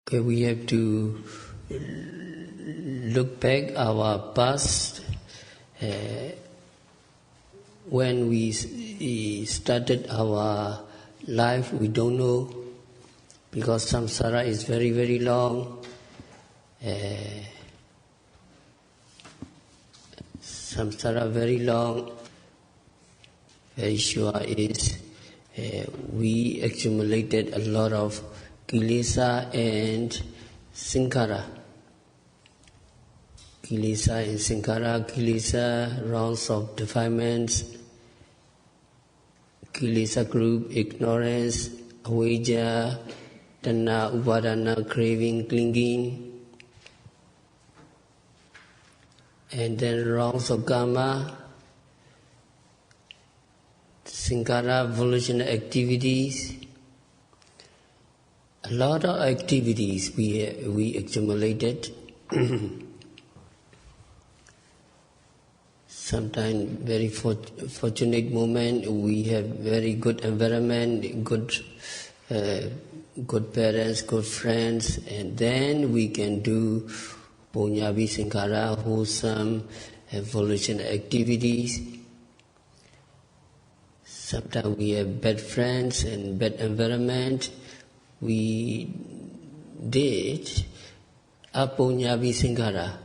Okay, we have to look back our past. When we started our life, we don't know, because samsara is very, very long. Samsara very long. Very sure is we accumulated a lot of kilesa and sankhara. Kilesa and sankhara, kilesa, rounds of defilements, kilesa group, ignorance, avijja, tanha, upadana, craving, clinging, and then rounds of karma, sankhara, volitional activities. A lot of activities we accumulated. Sometimes very fortunate moment, we have very good environment, good parents, good friends, and then we can do punyavi sankhara, wholesome volitional activities. Sometimes we have bad friends and bad environment. We did apunyavi sankhara,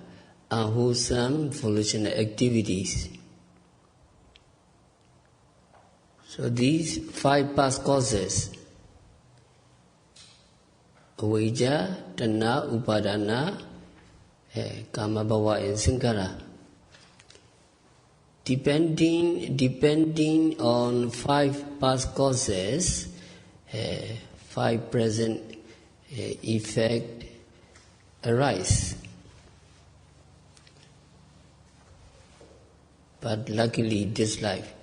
unwholesome volitional activities. So these 5 past causes, avijja, tanha, upadana, kama bhava and sankhara, depending on 5 past causes, 5 present effect arise. But luckily this life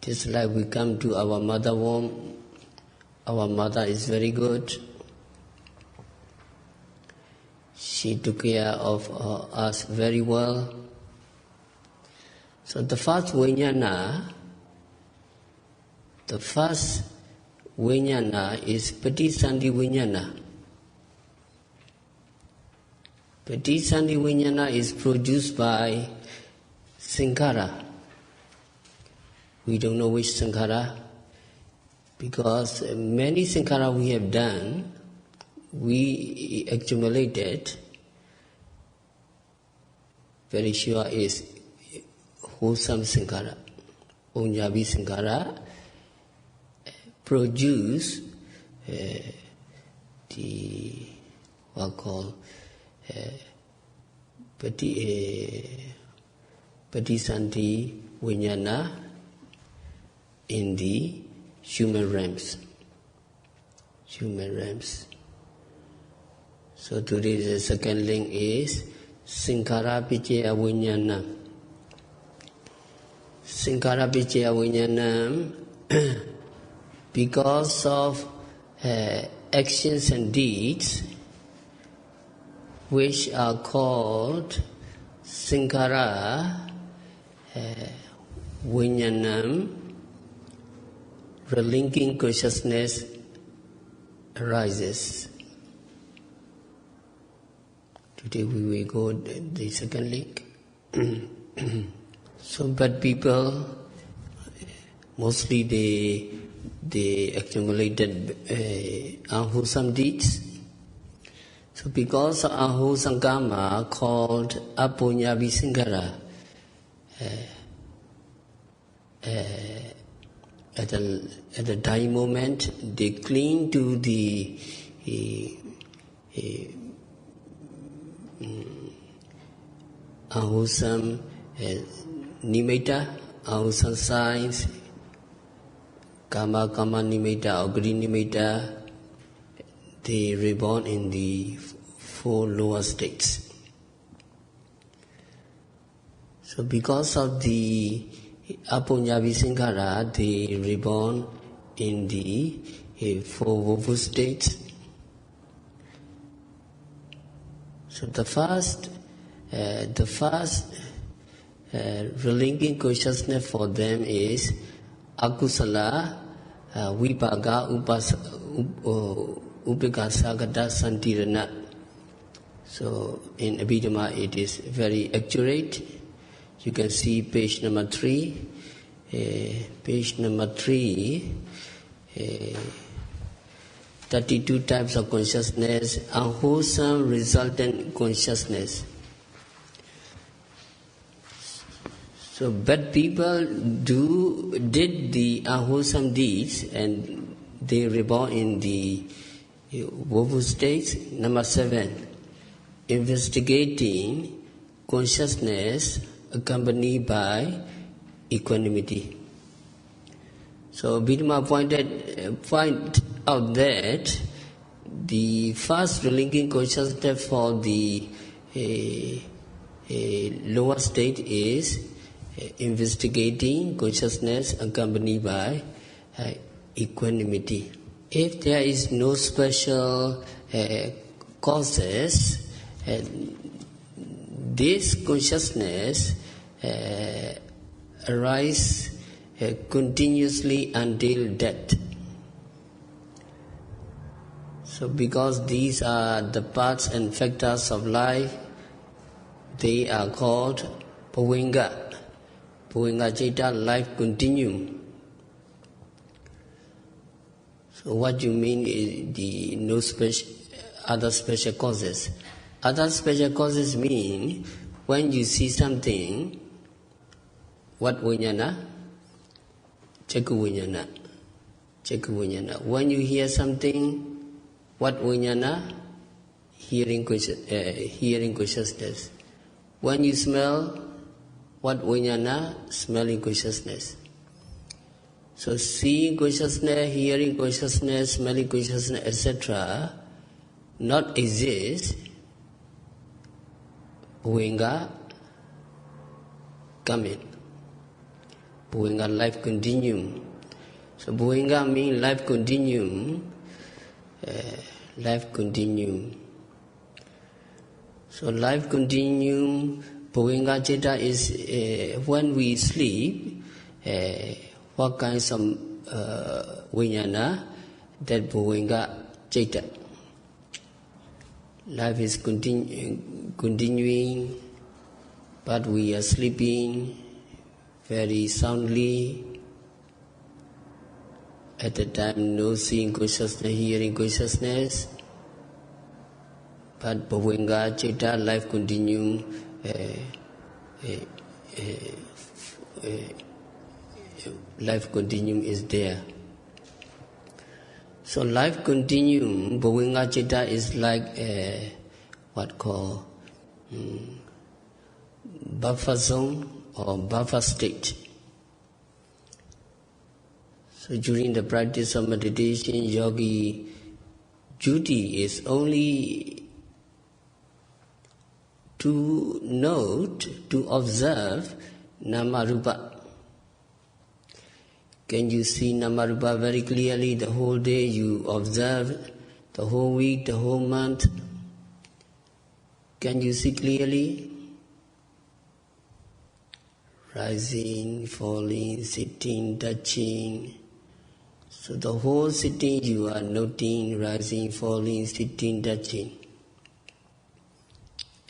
we come to our mother womb. Our mother is very good. She took care of us very well. So the first vijnana is Paticca-Samuppada vijnana. Paticca-Samuppada vijnana is produced by sankhara. We don't know which sankhara, because many sankhara we have done, we accumulated, very sure is wholesome sankhara. Punjabi sankhara produce the what called Paticca-Samuppada vijnana in the human realms. So today's second link is sankhara picaya vijnana. Sankhara picaya vijnana, because of actions and deeds which are called sankhara vijnanam, relinking consciousness arises. Today we will go the second link. So bad people, mostly they accumulated unwholesome deeds. So because of unwholesome karma called apunyavi sankhara, at the dying moment, they cling to the unwholesome nimitta, unwholesome signs, kama nimitta or green nimitta. They reborn in the 4 lower states. So because of the apunyavi sankhara, they reborn in the 4 woeful states. So the first relinking consciousness for them is akusala vipaka Upeka Sagata Santirana. So in Abhidhamma it is very accurate. You can see page number 3. Page number 3. 32 types of consciousness, unwholesome resultant consciousness. So bad people did the unwholesome deeds and they reborn in the woeful states. Number 7, investigating consciousness accompanied by equanimity. So Abhidhamma point out that the first relinquishing consciousness for the lower state is investigating consciousness accompanied by equanimity. If there is no special causes, this consciousness arises continuously until death. So because these are the parts and factors of life, they are called Bhavinga. Bhavinga Citta, life continuum. So what you mean is the no special, other special causes. Other special causes mean when you see something, what vijnana? Chakku vijnana. Chakku vijnana. When you hear something, what vijnana? Hearing consciousness. When you smell, what vijnana? Smelling consciousness. So seeing consciousness, hearing consciousness, smelling consciousness, etc. not exist. Bhavinga come in. Bhavinga life continuum. So Bhavinga means life continuum. Life continuum. So life continuum, Bhavinga Citta is when we sleep, what kinds of vijnana? That Bhavinga Citta. Life is continuing, but we are sleeping very soundly. At the time, no seeing consciousness, hearing consciousness, but Bhavinga Citta, life continuum, life continuum is there. So life continuum, Bhavinga Citta is like what called buffer zone or buffer state. So during the practice of meditation, yogi duty is only to note, to observe Nama-rupa. Can you see Nama-rupa very clearly the whole day? You observe the whole week, the whole month. Can you see clearly? Rising, falling, sitting, touching. So the whole sitting you are noting, rising, falling, sitting, touching.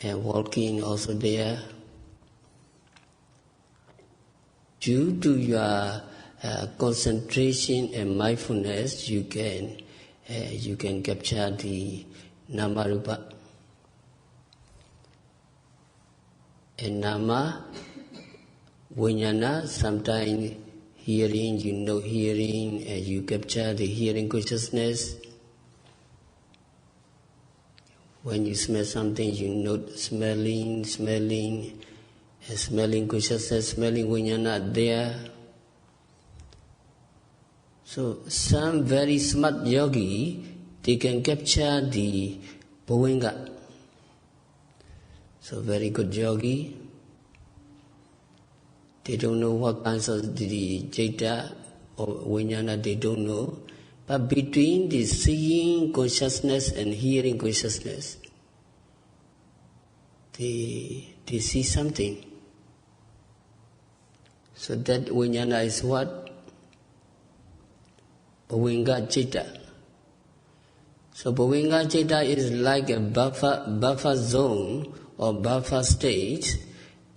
And walking also there. Due to your concentration and mindfulness, you can capture the Nama-rupa. And Nama, vijnana, sometimes hearing, you know hearing, and you capture the hearing consciousness. When you smell something, you note smelling, and smelling consciousness, smelling vijnana there. So some very smart yogi, they can capture the Bhavinga. So very good yogi, they don't know what kinds of the Citta or vijnana, they don't know. But between the seeing consciousness and hearing consciousness, they see something. So that vijnana is what? Bhavinga Citta. So Bhuvinga Citta is like a buffer zone or buffer state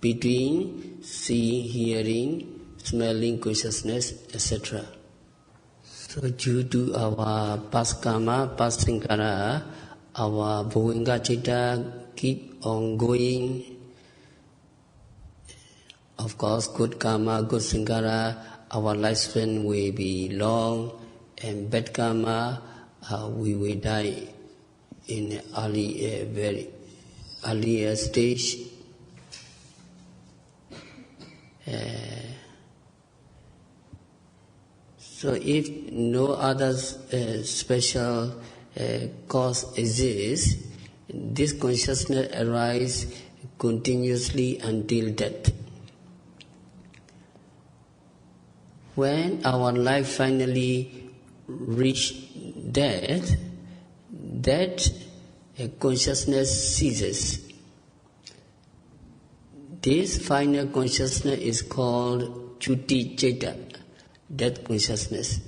between seeing, hearing, smelling, consciousness, etc. So due to our past karma, past sankara, our Bhuvinga Citta keep on going. Of course, good karma, good sankara, our lifespan will be long, and bad karma, we will die in early, very earlier stage. So if no other special cause exists, this consciousness arises continuously until death. When our life finally reaches death, that consciousness ceases. This final consciousness is called Chuti Citta, death consciousness.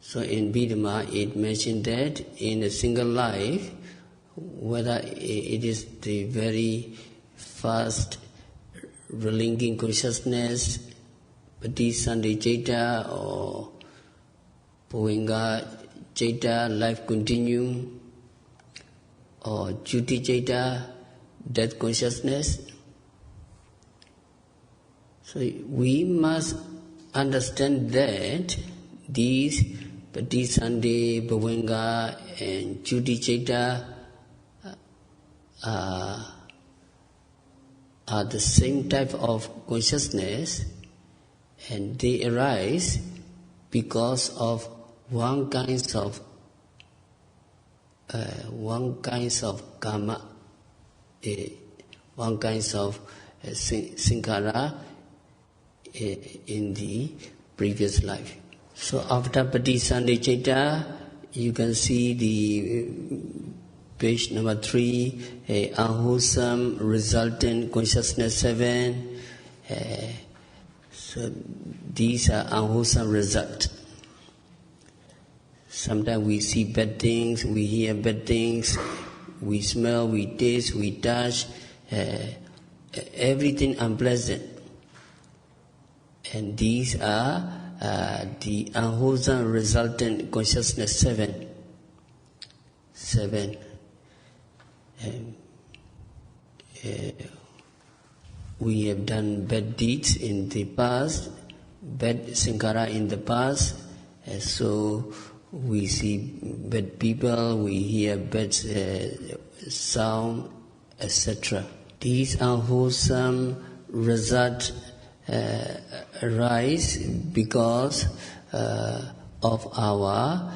So in Bidama it mentioned that in a single life, whether it is the very first relinquishing consciousness, Paticca-Samuppada Citta or Bhuvinga Citta, life continuum, or Chuti Citta, death consciousness. So we must understand that these Paticca-Samuppada, Bhuvinga and Chuti Citta are the same type of consciousness, and they arise because of one kind of karma, one kind of sankara in the previous life. So after Paticca-Samuppada Citta, you can see the page number 3, unwholesome resultant consciousness 7. So these are unwholesome results. Sometimes we see bad things, we hear bad things, we smell, we taste, we touch, everything unpleasant. And these are the unwholesome resultant consciousness 7. We have done bad deeds in the past, bad sankara in the past, so we see bad people, we hear bad sound, etc. These unwholesome results arise because of our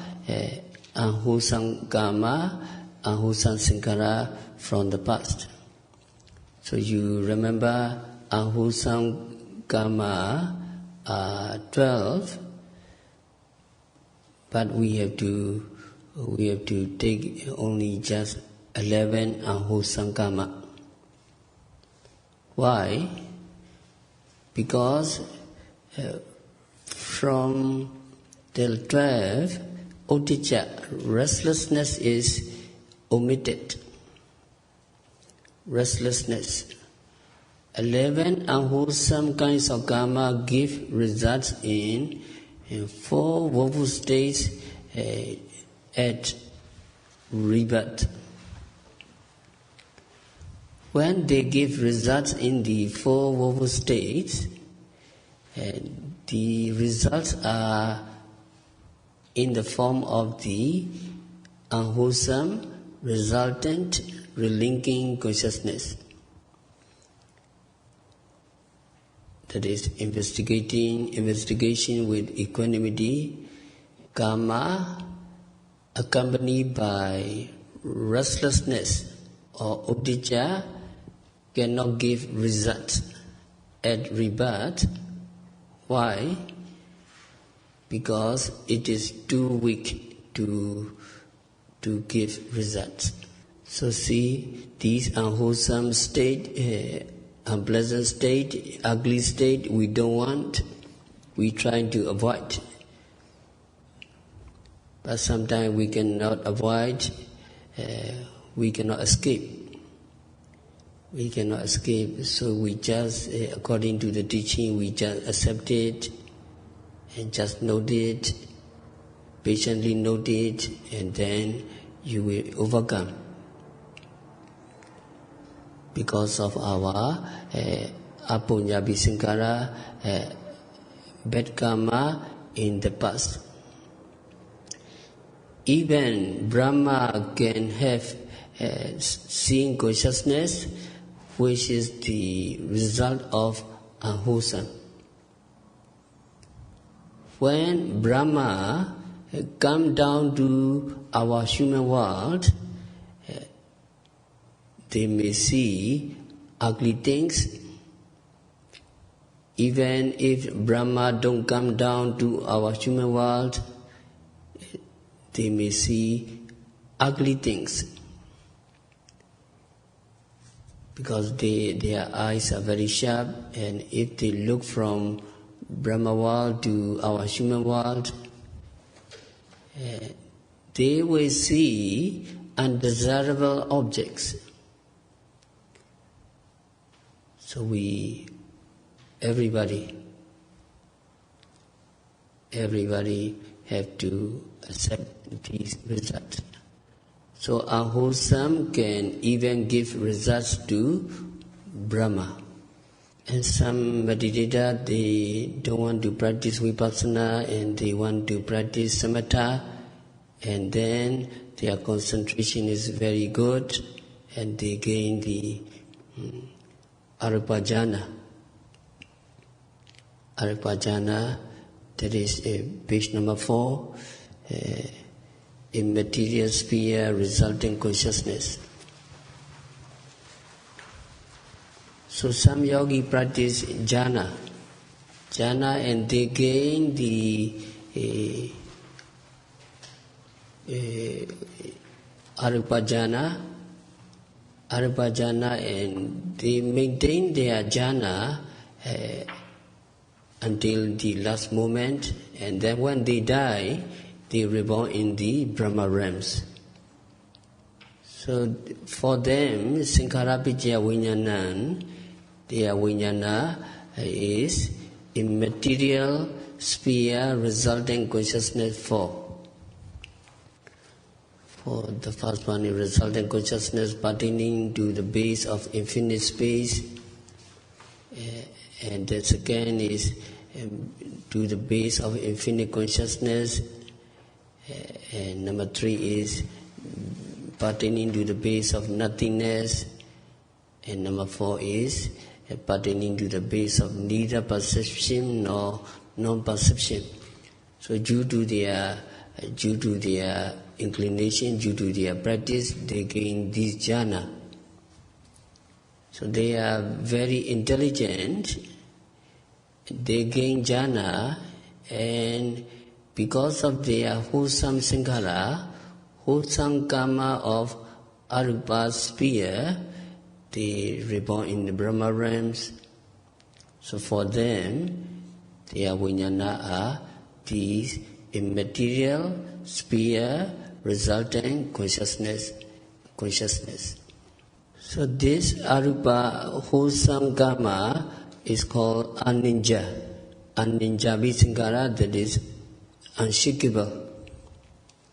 unwholesome karma, unwholesome sankara from the past. So you remember unwholesome karma 12, but we have to take only just 11 unwholesome karma. Why? Because from till 12, uddhacca, restlessness is omitted. Restlessness. 11 unwholesome kinds of karma give results in 4 woeful states at rebirth. When they give results in the 4 woeful states, the results are in the form of the unwholesome resultant relinquishing consciousness. That is investigation with equanimity, karma accompanied by restlessness or uddhacca cannot give results at rebirth. Why? Because it is too weak to give results. So see, these unwholesome state, unpleasant state, ugly state, we don't want, we try to avoid. But sometimes we cannot avoid, we cannot escape. We cannot escape, so we just, according to the teaching, we just accept it and just note it, patiently note it, and then you will overcome. Because of our apunya bisankara, bad karma in the past. Even Brahma can have seeing consciousness, which is the result of unwholesome. When Brahma come down to our human world, they may see ugly things. Even if Brahma don't come down to our human world, they may see ugly things. Because their eyes are very sharp, and if they look from Brahma world to our human world, they will see undesirable objects. So everybody have to accept these results. So unwholesome can even give results to Brahma. And some meditator, they don't want to practice vipassana and they want to practice samatha, and then their concentration is very good and they gain the arupajana. Arupajana, that is page number 4. In material sphere resulting consciousness. So some yogi practice jhana, and they gain the arupajana, and they maintain their jhana until the last moment, and then when they die, they reborn in the Brahma realms. So for them, Sankhara-Picaya Vinyanan, their Vinyana is immaterial sphere resulting consciousness 4. For the first one is resulting consciousness pertaining to the base of infinite space, and the second is to the base of infinite consciousness, and number 3 is pertaining to the base of nothingness, and number 4 is pertaining to the base of neither perception nor non-perception. So due to their inclination, due to their practice, they gain this jhana. So they are very intelligent, they gain jhana, and because of their wholesome sankhara, wholesome karma of arupa sphere, they reborn in the Brahma realms. So for them, their vinyana are these immaterial sphere resulting consciousness. So this arupa wholesome karma is called aninja. Aninja visankara, that is unshakable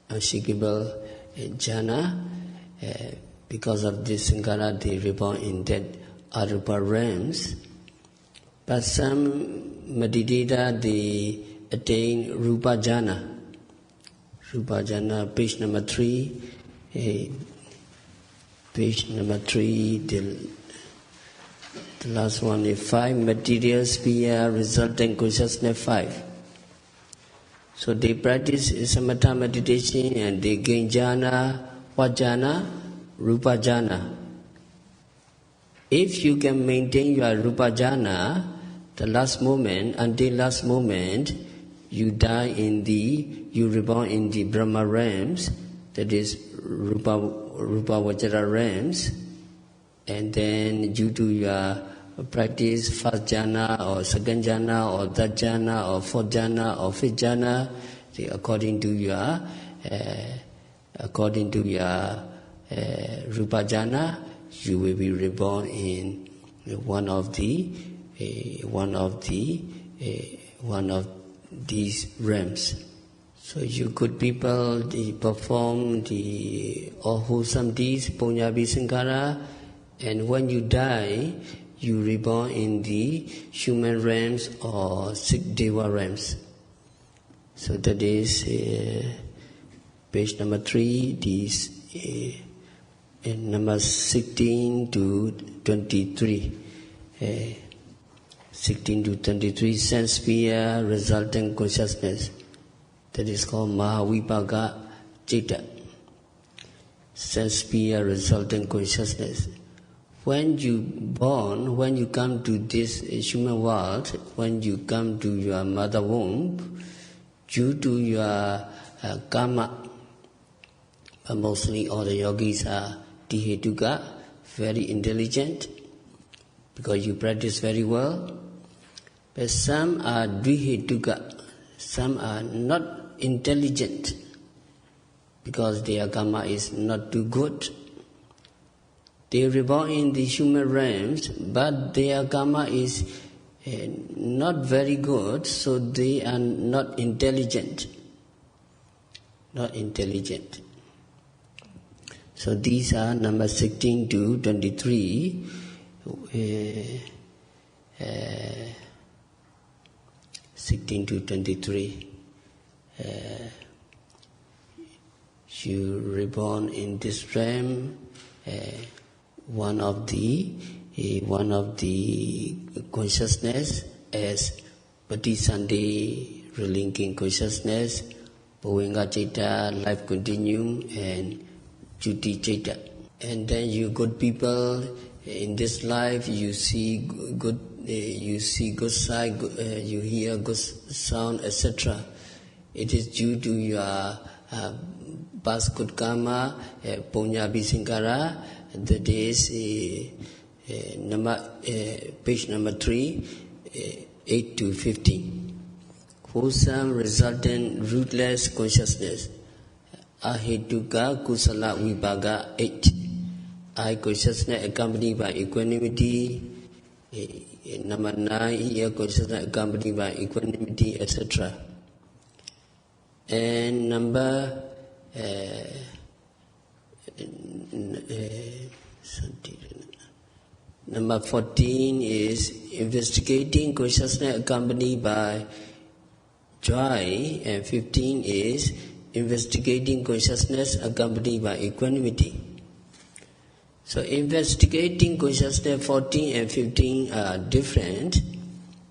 jhana. Because of this sankhara, they reborn in that arupa realms. But some meditators, they attain rupa jhana. Rupa jhana, page number 3. Page number 3, the last one is 5 material sphere resulting consciousness 5. So they practice samatha meditation and they gain jhana. What jhana? Rupa jhana. If you can maintain your rupa jhana, the last moment, until last moment, you reborn in the Brahma realms, that is Rupa Vajra realms, and then due to your practice first jhana or second jhana or third jhana or fourth jhana or fifth jhana, according to your according to your rupa jhana, you will be reborn in one of these realms. So you good people, perform the all wholesome deeds, punyabi sankara, and when you die, you reborn in the human realms or six deva realms. So that is page number 3, this number 16 to 23. 16 to 23, sense sphere resultant consciousness. That is called Mahavipaga Citta. Sense sphere resultant consciousness. When you born, when you come to this human world, when you come to your mother womb, due to your karma, mostly all the yogis are Tihetuka, very intelligent, because you practice very well. But some are Dvihetuka, some are not intelligent, because their karma is not too good. They reborn in the human realms, but their karma is not very good, so they are not intelligent. Not intelligent. So these are number 16 to 23. 16 to 23. You reborn in this realm. One of the consciousness as Paticca-Samuppada, relinking consciousness, Bhavinga Citta, life continuum, and Juti Citta. And then you good people in this life, you see good sight, you hear good sound, etc. It is due to your past good karma, punyabi sankara. That is page number 3, 8 to 15. Wholesome resultant rootless consciousness. Ahetuka kusala vibhaga 8. I consciousness accompanied by equanimity. Number 9, here consciousness accompanied by equanimity, etc. And number 14 is investigating consciousness accompanied by joy, and 15 is investigating consciousness accompanied by equanimity. So investigating consciousness 14 and 15 are different.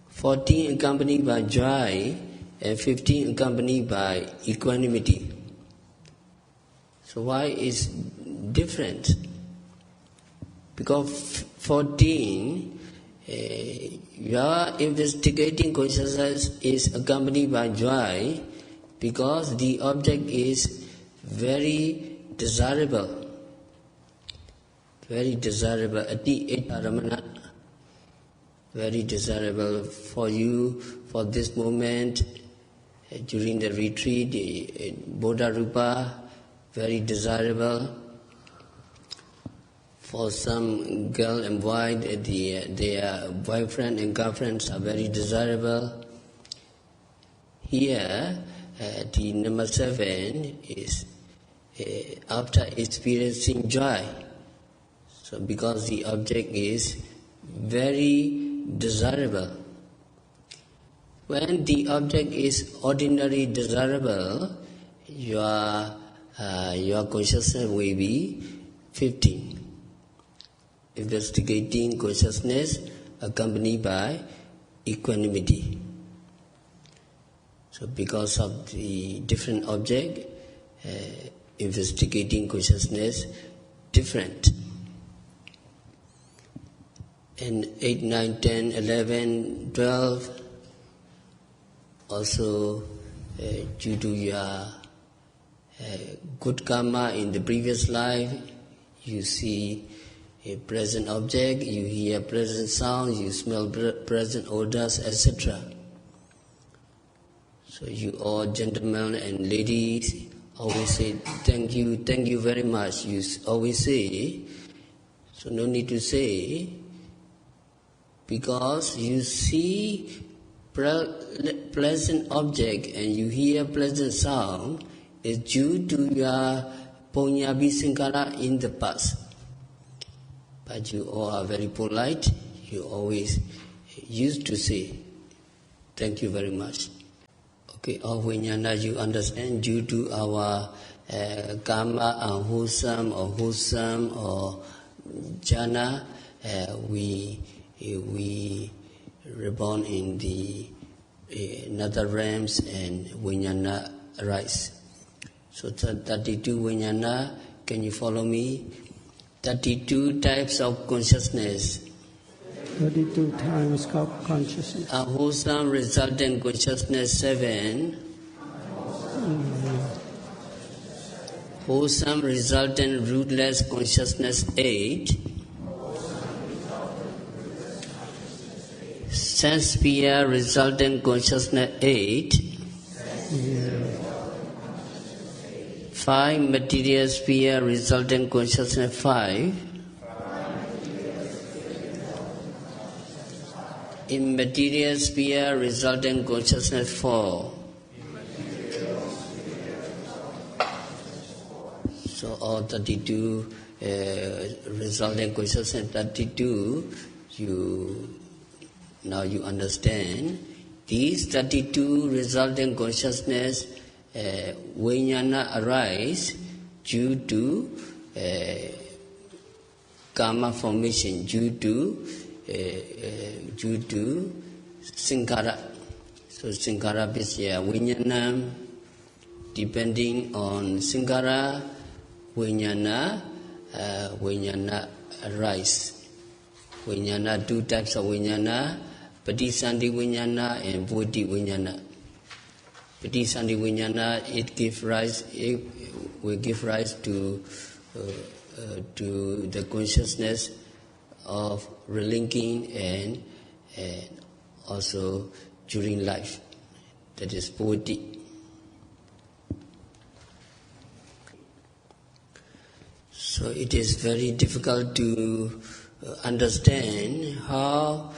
14 accompanied by joy and 15 accompanied by equanimity. So why is different? Because 14, your investigating consciousness is accompanied by joy, because the object is very desirable. Very desirable, ati etaramana, very desirable for you, for this moment, during the retreat, the Bodha Rupa, very desirable. For some girl and boy, their boyfriend and girlfriends are very desirable. Here, the number 7 is after experiencing joy. So because the object is very desirable. When the object is ordinary desirable, your consciousness will be 15. Investigating consciousness accompanied by equanimity. So because of the different object, investigating consciousness different. And 8, 9, 10, 11, 12, also due to your good karma in the previous life, you see a present object, you hear present sounds, you smell present odors, etc. So you all gentlemen and ladies, always say, thank you very much. You always say, so no need to say, because you see pleasant object and you hear pleasant sound is due to your Ponyabi Sankara in the past. But you all are very polite, you always used to say, thank you very much. Okay, all Vijnana you understand, due to our karma, unwholesome or wholesome or jhana, we reborn in the another realms and Vijnana arise. So 32 Vijnana, can you follow me? 32 types of consciousness. 32 times of consciousness. Unwholesome resultant consciousness 7. Wholesome resultant rootless consciousness 8. Sense sphere resultant consciousness 8. 5 material sphere resultant consciousness 5. Immaterial sphere resultant consciousness 4. So all 32 resultant consciousness 32, now you understand. These 32 resultant consciousness Vijnana arise due to karma formation, due to Sankara. So Sankara Visya Vijnana, depending on Sankara, Vijnana arise. Vijnana, two types of Vijnana, Paticca-Samuppada Vijnana and Bodhi Vijnana. Paticca-Samuppada Vijnana, it will give rise to the consciousness of relinking and also during life. That is Bodhi. So it is very difficult to understand how,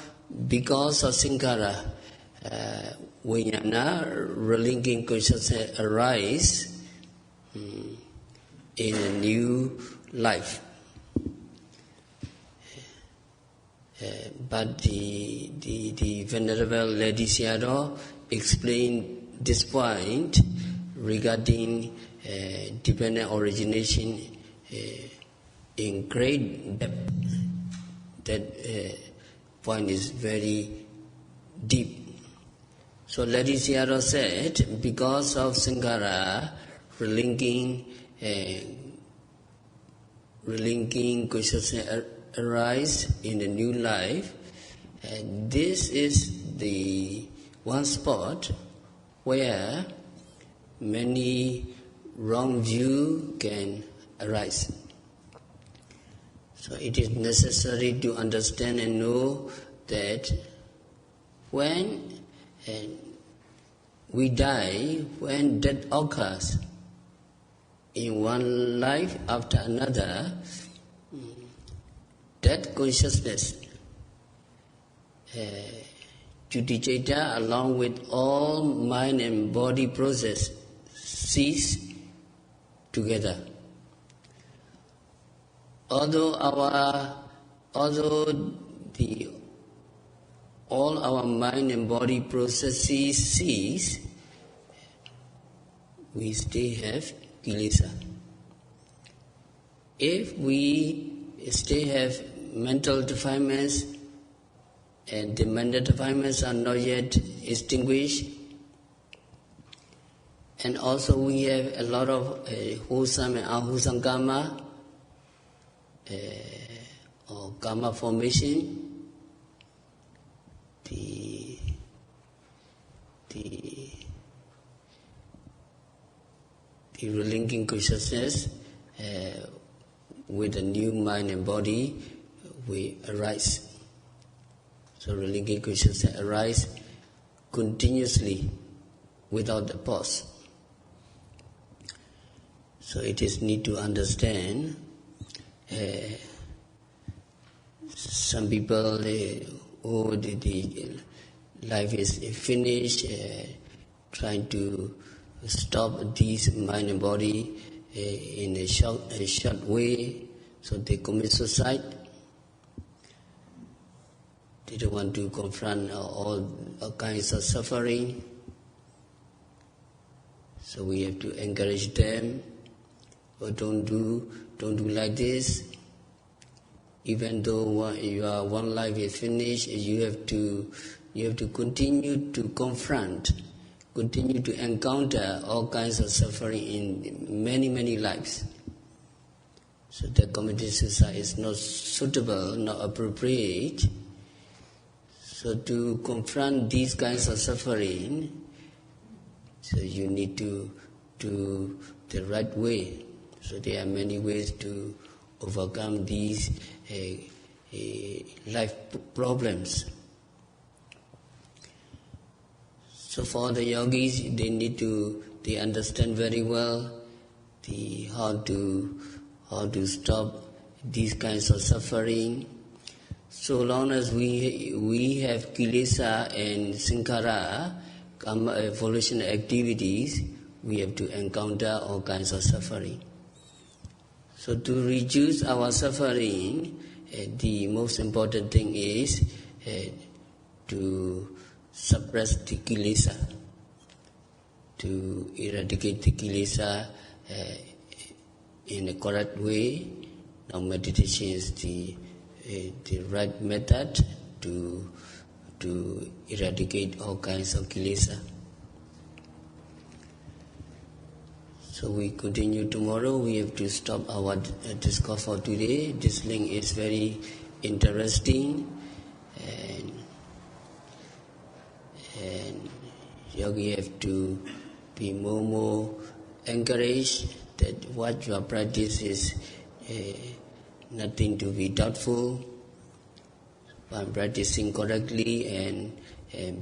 because of Sankara, Vijnana, relinking consciousness arise in a new life. But the Venerable Lady Sayadaw explained this point regarding dependent origination in great depth. That point is very deep. So Lady Sayadaw said, because of Sankara, relinking consciousness arise in a new life, and this is the one spot where many wrong views can arise. So it is necessary to understand and know that when we die, when death occurs in one life after another, that consciousness, Juticeta, along with all mind and body process, cease together. Although all our mind and body processes cease, we still have kilesa. If we still have mental defilements and the mental defilements are not yet extinguished, and also we have a lot of wholesome and unwholesome karma, or karma formation, the relinking consciousness with a new mind and body will arise. So relinking consciousness arise continuously without a pause. So it is need to understand. Some people, the life is finished, trying to stop this mind and body in a short way, so they commit suicide. They don't want to confront all kinds of suffering. So we have to encourage them. Or don't do like this. Even though your one life is finished, you have to continue to confront, continue to encounter all kinds of suffering in many lives. So the committed suicide is not suitable, not appropriate. So to confront these kinds of suffering, so you need to do the right way. So there are many ways to overcome these life problems. So for the yogis, they understand very well how to stop these kinds of suffering. So long as we have kilesa and sankhara, evolution activities, we have to encounter all kinds of suffering. So to reduce our suffering, the most important thing is to suppress the kilesa, to eradicate the kilesa in a correct way. Now meditation is the right method to eradicate all kinds of kilesa. So we continue tomorrow. We have to stop our discourse for today. This link is very interesting, and yogi have to be more encouraged that what your practice is nothing to be doubtful. By practicing correctly and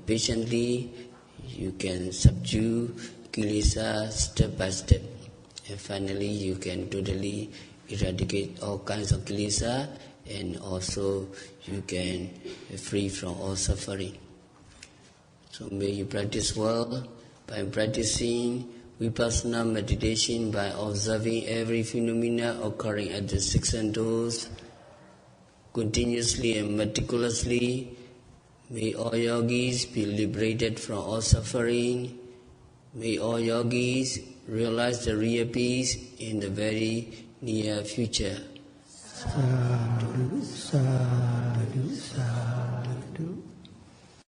patiently, you can subdue kilesa step by step, and finally you can totally eradicate all kinds of kilesa, and also you can free from all suffering. So may you practice well by practicing vipassana meditation, by observing every phenomena occurring at the six senses continuously and meticulously. May all yogis be liberated from all suffering. May all yogis realize the real peace in the very near future. Sadhu, sadhu.